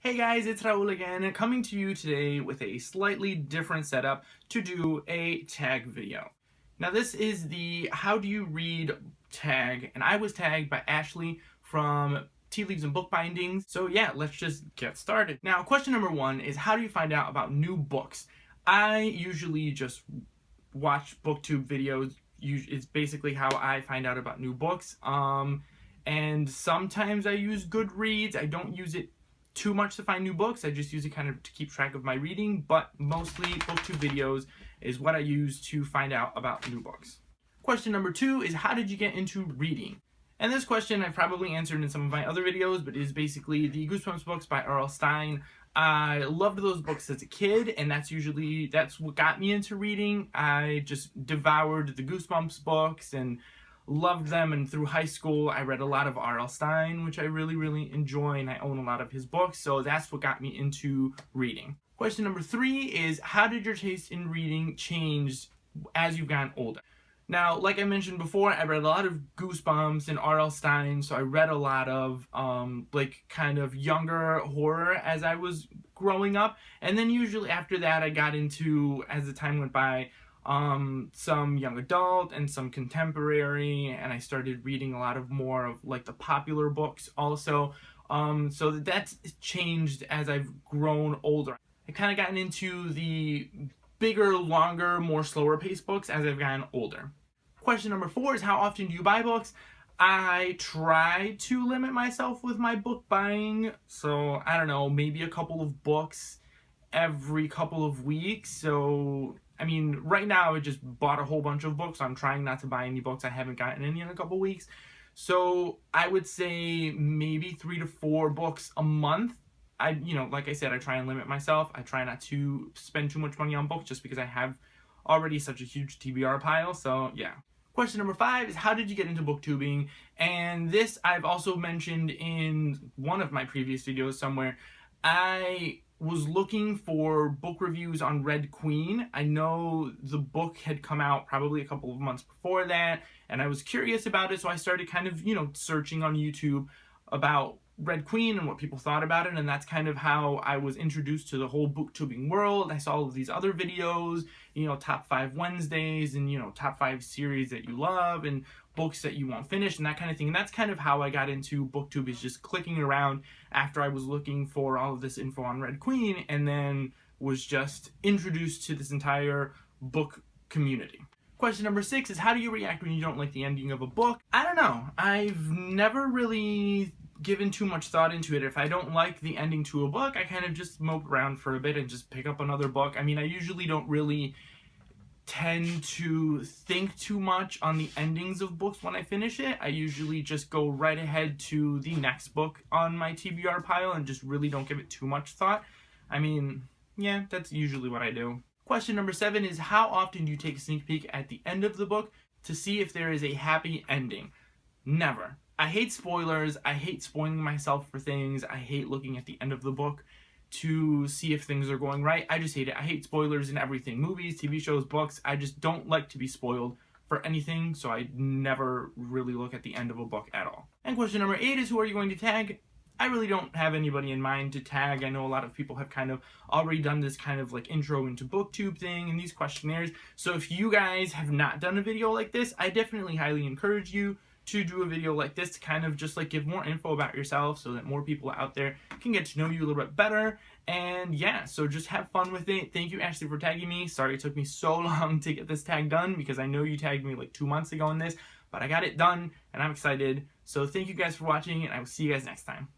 Hey guys, it's Raul again, coming to you today with a slightly different setup to do a tag video. Now this is the How Do You Read tag, and I was tagged by Ashley from Tea Leaves and Bookbindings. So yeah, let's just get started. Now question number one is, how do you find out about new books? I usually just watch booktube videos. It's basically how I find out about new books. And sometimes I use Goodreads. I don't use it too much to find new books. I just use it kind of to keep track of my reading, but mostly booktube videos is what I use to find out about new books. Question number two is, how did you get into reading? And this question I've probably answered in some of my other videos, but is basically the Goosebumps books by R.L. Stine. I loved those books as a kid, and that's what got me into reading. I just devoured the Goosebumps books and loved them, and through high school I read a lot of R.L. Stine, which I really enjoy, and I own a lot of his books, so that's what got me into reading. Question number three is, how did your taste in reading change as you've gotten older? Now, like I mentioned before, I read a lot of Goosebumps and R.L. Stine, so I read a lot of kind of younger horror as I was growing up, and then usually after that I got into, as the time went by, some young adult and some contemporary, and I started reading a lot of more of like the popular books also. So that's changed as I've grown older. I've kind of gotten into the bigger, longer, more slower paced books as I've gotten older. Question number four is, how often do you buy books? I try to limit myself with my book buying, so I don't know, maybe a couple of books every couple of weeks. So I mean, right now I just bought a whole bunch of books. I'm trying not to buy any books I haven't gotten any in a couple weeks. So I would say maybe 3 to 4 books a month. Like I said, I try and limit myself. I try not to spend too much money on books just because I have already such a huge TBR pile. So yeah. Question number five is, how did you get into booktubing? And this I've also mentioned in one of my previous videos somewhere. I was looking for book reviews on Red Queen. I know the book had come out probably a couple of months before that, and I was curious about it, so I started kind of, searching on YouTube about Red Queen and what people thought about it, and that's kind of how I was introduced to the whole booktubing world. I saw all of these other videos, top 5 Wednesdays, and top 5 series that you love, and books that you won't finish, and that kind of thing. And that's kind of how I got into booktube, is just clicking around after I was looking for all of this info on Red Queen, and then was just introduced to this entire book community. Question number 6 is, how do you react when you don't like the ending of a book? I don't know. I've never really given too much thought into it. If I don't like the ending to a book, I kind of just mope around for a bit and just pick up another book. I mean, I usually don't really tend to think too much on the endings of books when I finish it. I usually just go right ahead to the next book on my TBR pile and just really don't give it too much thought. I mean, yeah, that's usually what I do. Question number 7 is, how often do you take a sneak peek at the end of the book to see if there is a happy ending? Never. I hate spoilers. I hate spoiling myself for things. I hate looking at the end of the book to see if things are going right. I just hate it. I hate spoilers in everything. Movies, TV shows, books. I just don't like to be spoiled for anything, so I never really look at the end of a book at all. And question number 8 is, who are you going to tag? I really don't have anybody in mind to tag. I know a lot of people have kind of already done this kind of like intro into booktube thing and these questionnaires. So if you guys have not done a video like this, I definitely highly encourage you to do a video like this to kind of just like give more info about yourself so that more people out there can get to know you a little bit better. And yeah, so just have fun with it. Thank you, Ashley, for tagging me. Sorry it took me so long to get this tag done, because I know you tagged me like 2 months ago on this, but I got it done and I'm excited. So thank you guys for watching, and I will see you guys next time.